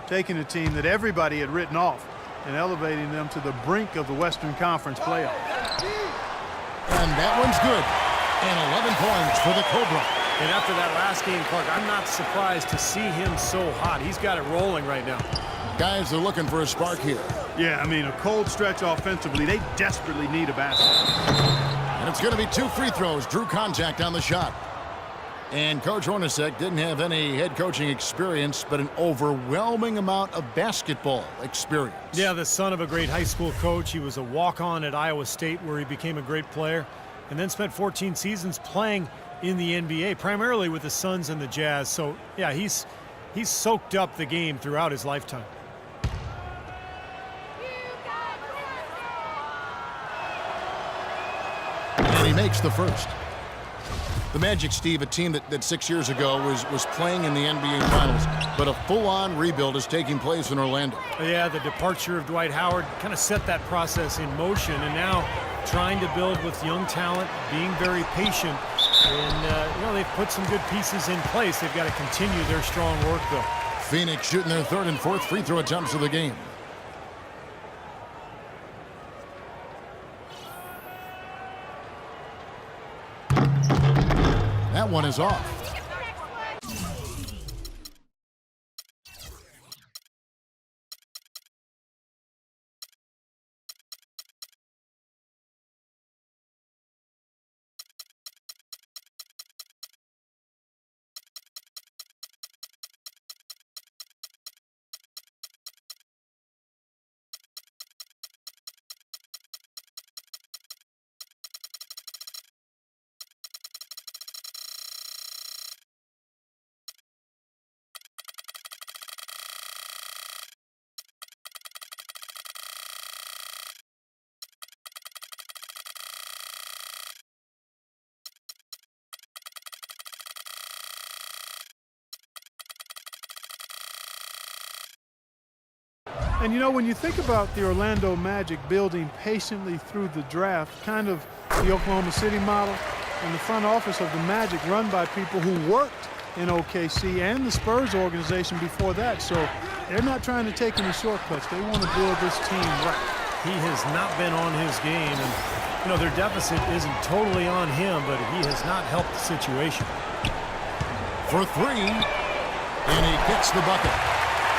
taking a team that everybody had written off and elevating them to the brink of the Western Conference playoff. And that one's good. And 11 points for the Cobra. And after that last game, Clark, I'm not surprised to see him so hot. He's got it rolling right now. Guys are looking for a spark here. Yeah, I mean, a cold stretch offensively. They desperately need a basket. And it's going to be 2 free throws. Drew contact on the shot. And Coach Hornacek didn't have any head coaching experience, but an overwhelming amount of basketball experience. Yeah, the son of a great high school coach. He was a walk-on at Iowa State where he became a great player and then spent 14 seasons playing in the NBA, primarily with the Suns and the Jazz. So, yeah, he's soaked up the game throughout his lifetime. And he makes the first. The Magic, Steve, a team that 6 years ago was playing in the NBA Finals, but a full-on rebuild is taking place in Orlando. Yeah, the departure of Dwight Howard kind of set that process in motion, and now trying to build with young talent, being very patient, and they've put some good pieces in place. They've got to continue their strong work, though. Phoenix shooting their 3rd and 4th free throw attempts of the game. That one is off. And you know, when you think about the Orlando Magic building patiently through the draft, kind of the Oklahoma City model, and the front office of the Magic run by people who worked in OKC and the Spurs organization before that. So they're not trying to take any shortcuts. They want to build this team right. He has not been on his game, and their deficit isn't totally on him, but he has not helped the situation. For 3, and he gets the bucket.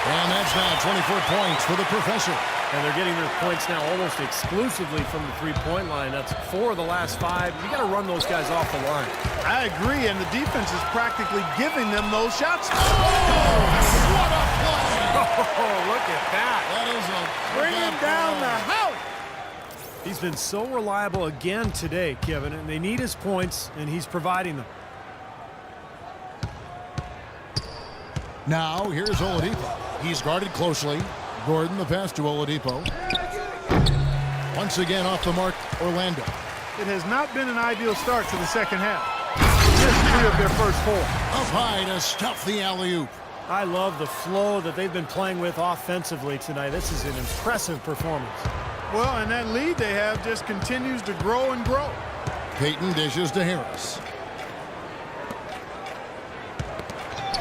And that's now 24 points for the Professor. And they're getting their points now almost exclusively from the three-point line. That's 4 of the last 5. You got to run those guys off the line. I agree, and the defense is practically giving them those shots. Oh, what a play! Oh, look at that. That is a Bring him down the house. He's been so reliable again today, Kevin, and they need his points, and he's providing them. Now, here's Oladipo. He's guarded closely. Gordon, the pass to Oladipo. Once again off the mark, Orlando. It has not been an ideal start to the second half. Just 3 of their first 4. Up high to stuff the alley-oop. I love the flow that they've been playing with offensively tonight. This is an impressive performance. Well, and that lead they have just continues to grow and grow. Payton dishes to Harris.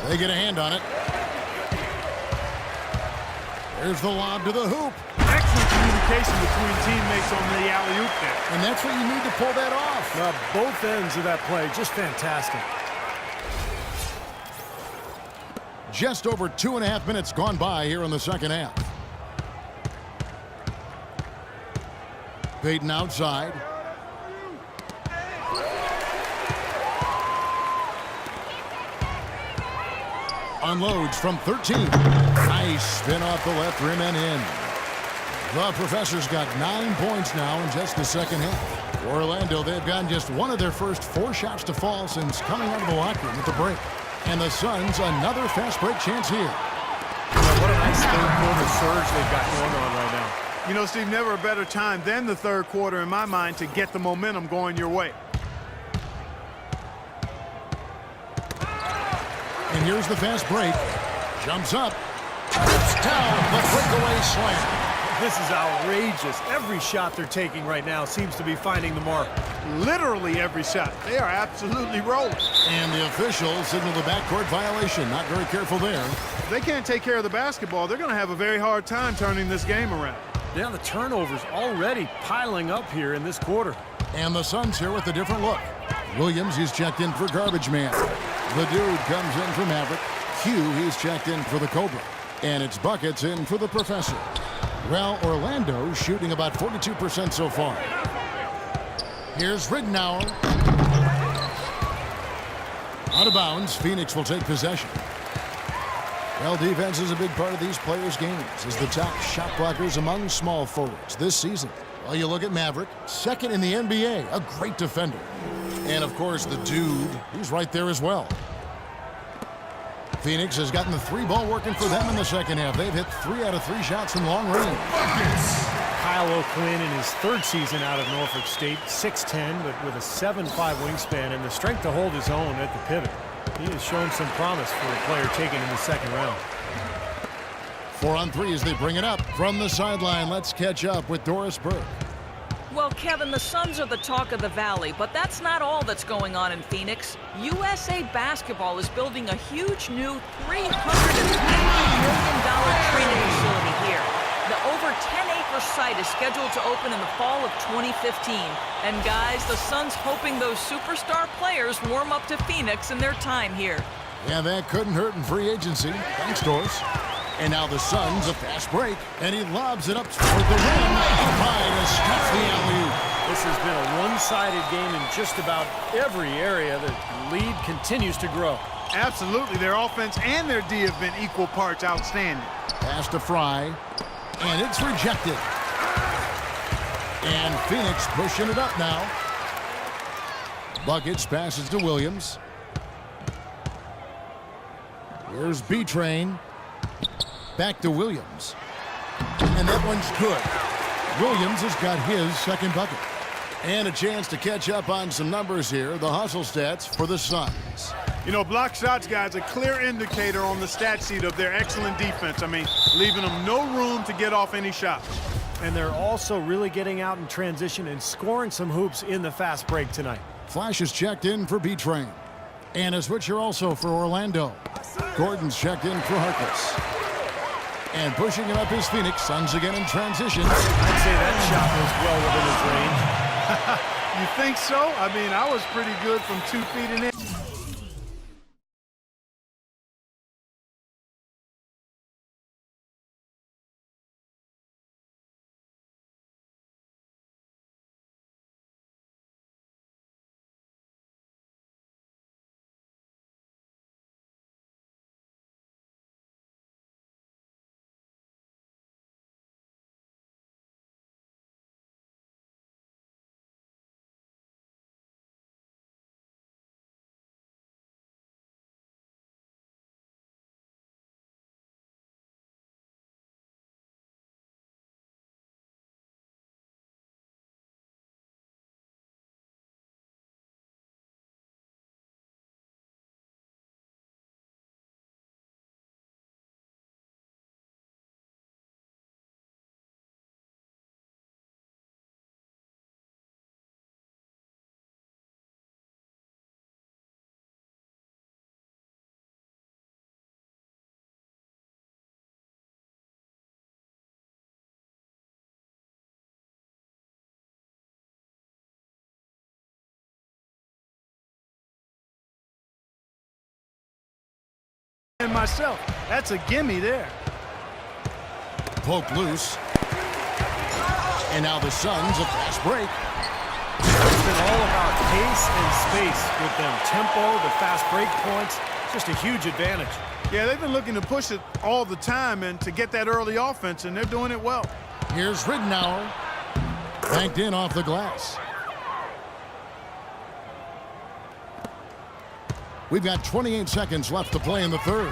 They get a hand on it. There's the lob to the hoop. Excellent communication between teammates on the alley-oop there. And that's what you need to pull that off. Both ends of that play, just fantastic. Just over 2.5 minutes gone by here in the second half. Payton outside. Unloads from 13. Nice spin off the left rim and in. The Professor's got 9 points now in just the second half. For Orlando, they've gotten just one of their first 4 shots to fall since coming out of the locker room at the break. And the Suns, another fast break chance here. What a nice third-quarter surge they've got going on right now. You know, Steve, never a better time than the third quarter in my mind to get the momentum going your way. And here's the fast break. Jumps up. Tips down the breakaway slam. This is outrageous. Every shot they're taking right now seems to be finding the mark. Literally every shot. They are absolutely rolling. And the officials signal the backcourt violation. Not very careful there. If they can't take care of the basketball, they're going to have a very hard time turning this game around. Yeah, the turnovers already piling up here in this quarter. And the Suns here with a different look. Williams, he's checked in for Garbage Man. The Dude comes in for Maverick. Hugh, he's checked in for the Cobra. And it's Buckets in for the Professor. Well, Orlando shooting about 42% so far. Here's Ridnour. Out of bounds, Phoenix will take possession. Well, defense is a big part of these players' games as the top shot blockers among small forwards this season. Well, you look at Maverick, second in the NBA, a great defender. And, of course, the Dude, he's right there as well. Phoenix has gotten the three ball working for them in the second half. They've hit 3 out of 3 shots from long range. Kyle O'Quinn in his third season out of Norfolk State, 6'10", but with a 7'5" wingspan and the strength to hold his own at the pivot. He has shown some promise for a player taken in the second round. 4 on 3 as they bring it up. From the sideline, let's catch up with Doris Burke. Well, Kevin, the Suns are the talk of the Valley, but that's not all that's going on in Phoenix. USA Basketball is building a huge new $350 million training facility here. The over 10-acre site is scheduled to open in the fall of 2015. And guys, the Suns hoping those superstar players warm up to Phoenix in their time here. Yeah, that couldn't hurt in free agency. Thanks, Doris. And now the Suns, a fast break, and he lobs it up toward the rim. Up high to Steph the alley-oop. This has been a one-sided game in just about every area. The lead continues to grow. Absolutely. Their offense and their D have been equal parts outstanding. Pass to Fry, and it's rejected. And Phoenix pushing it up now. Buckets passes to Williams. Here's B-Train. Back to Williams. And that one's good. Williams has got his second bucket. And a chance to catch up on some numbers here. The hustle stats for the Suns. You know, block shots, guys, a clear indicator on the stat sheet of their excellent defense. I mean, leaving them no room to get off any shots. And they're also really getting out in transition and scoring some hoops in the fast break tonight. Flash is checked in for B-Train. And a switcher also for Orlando. Gordon's checked in for Harkless. And pushing it up is Phoenix. Suns again in transition. I'd say that shot was well within his range. You think so? I mean, I was pretty good from 2 feet in it. And myself, that's a gimme there. Poke loose. And now the Suns, a fast break. It's been all about pace and space with them. Tempo, the fast break points, just a huge advantage. Yeah, they've been looking to push it all the time and to get that early offense, and they're doing it well. Here's Ridnour. Banked in off the glass. We've got 28 seconds left to play in the third.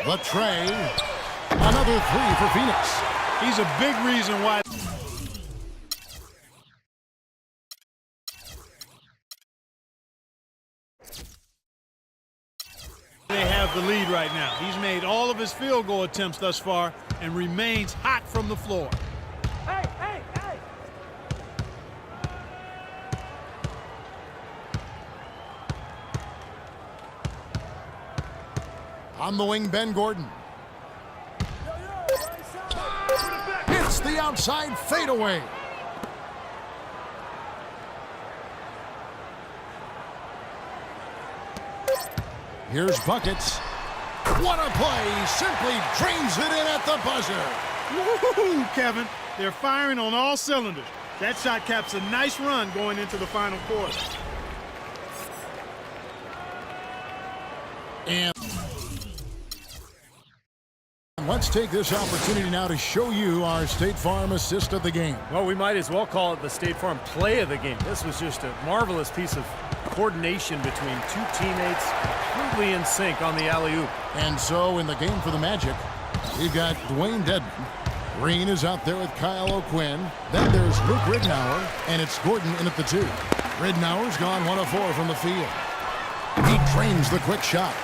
Latrey. Another 3 for Phoenix. He's a big reason why. They have the lead right now. He's made all of his field goal attempts thus far and remains hot from the floor. Hey, hey, hey! On the wing, Ben Gordon. Hits the outside fadeaway. Here's Buckets. What a play! Simply drains it in at the buzzer. Woo-hoo, Kevin. They're firing on all cylinders. That shot caps a nice run going into the final quarter. And let's take this opportunity now to show you our State Farm assist of the game. Well, we might as well call it the State Farm play of the game. This was just a marvelous piece of coordination between two teammates, completely in sync on the alley-oop. And so in the game for the Magic, we've got Dwayne Dedman. Green is out there with Kyle O'Quinn. Then there's Luke Ridnour, and it's Gordon in at the 2. Ridnour's gone 1 of 4 from the field. He drains the quick shot.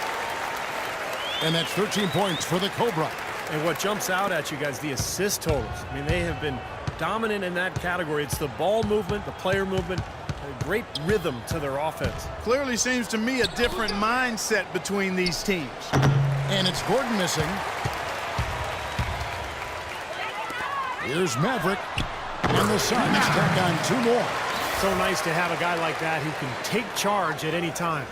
And that's 13 points for the Cobra. And what jumps out at you guys, the assist totals. I mean, they have been dominant in that category. It's the ball movement, the player movement, a great rhythm to their offense. Clearly seems to me a different mindset between these teams. And it's Gordon missing. Here's Maverick. And the Suns tack on 2 more. So nice to have a guy like that who can take charge at any time.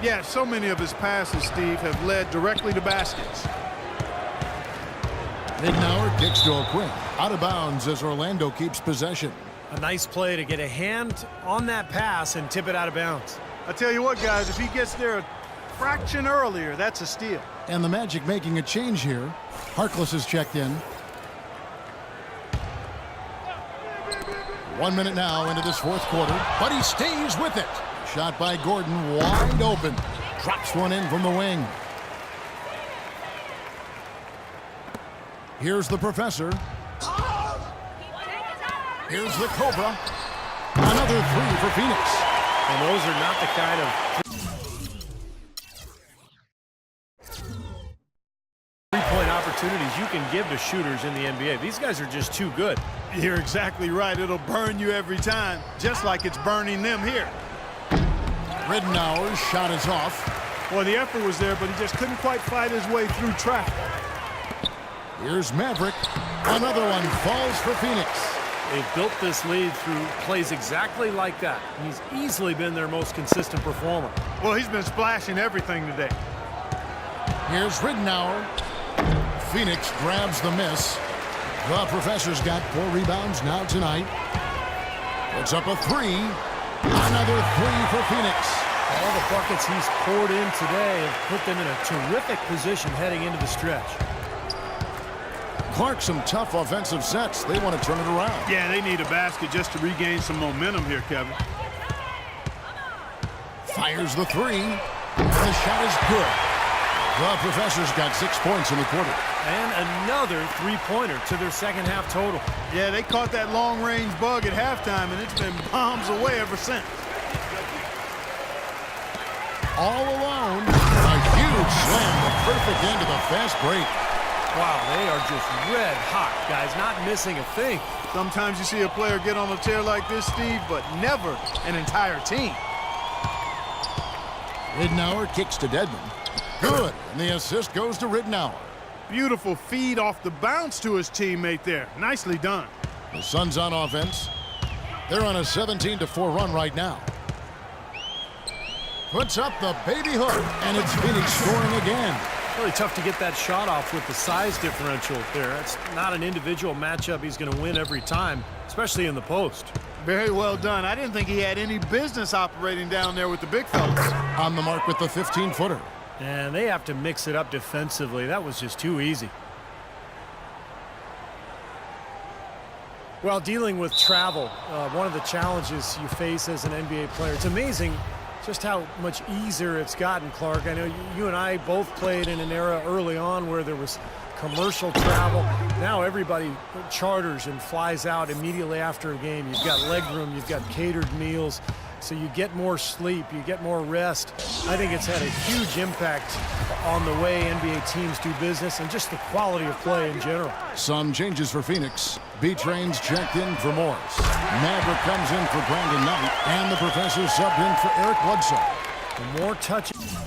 Yeah, so many of his passes, Steve, have led directly to baskets. Ridnour kicks to O'Quinn. Out of bounds as Orlando keeps possession. A nice play to get a hand on that pass and tip it out of bounds. I tell you what, guys, if he gets there a fraction earlier, that's a steal. And the Magic making a change here. Harkless has checked in. 1 minute now into this 4th quarter, but he stays with it. Shot by Gordon, wide open. Drops one in from the wing. Here's the Professor. Here's the Cobra. Another 3 for Phoenix. And those are not the kind of three-point opportunities you can give to shooters in the NBA. These guys are just too good. You're exactly right. It'll burn you every time, just like it's burning them here. Ridnour's shot is off. Well, the effort was there, but he just couldn't quite fight his way through traffic. Here's Maverick. Another one falls for Phoenix. They've built this lead through plays exactly like that. He's easily been their most consistent performer. Well, he's been splashing everything today. Here's Ridnour. Phoenix grabs the miss. The Professor's got 4 rebounds now tonight. Puts up a 3. Another 3 for Phoenix. All the buckets he's poured in today have put them in a terrific position heading into the stretch. Clark, some tough offensive sets. They want to turn it around. Yeah, they need a basket just to regain some momentum here, Kevin. Fires the 3. And the shot is good. The Professor's got 6 points in the quarter. And another 3-pointer to their second half total. Yeah, they caught that long-range bug at halftime, and it's been bombs away ever since. All alone. A huge slam. The perfect end of the fast break. Wow, they are just red hot, guys, not missing a thing. Sometimes you see a player get on a tear like this, Steve, but never an entire team. Ridnour kicks to Dedman. Good. And the assist goes to Ridnour. Beautiful feed off the bounce to his teammate there. Nicely done. The Suns on offense. They're on a 17-4 run right now. Puts up the baby hook, and it's Phoenix scoring again. Really tough to get that shot off with the size differential there. That's not an individual matchup he's going to win every time, especially in the post. Very well done. I didn't think he had any business operating down there with the big fellas. On the mark with the 15-footer. And they have to mix it up defensively. That was just too easy. Well, dealing with travel, one of the challenges you face as an NBA player. It's amazing just how much easier it's gotten, Clark. I know you and I both played in an era early on where there was commercial travel. Now everybody charters and flies out immediately after a game. You've got leg room, you've got catered meals, so you get more sleep, you get more rest. I think it's had a huge impact on the way NBA teams do business and just the quality of play in general. Some changes for Phoenix. B-Train's checked in for Morris. Maverick comes in for Brandon Knight, and the Professor subbed in for Eric Bledsoe. The more touches.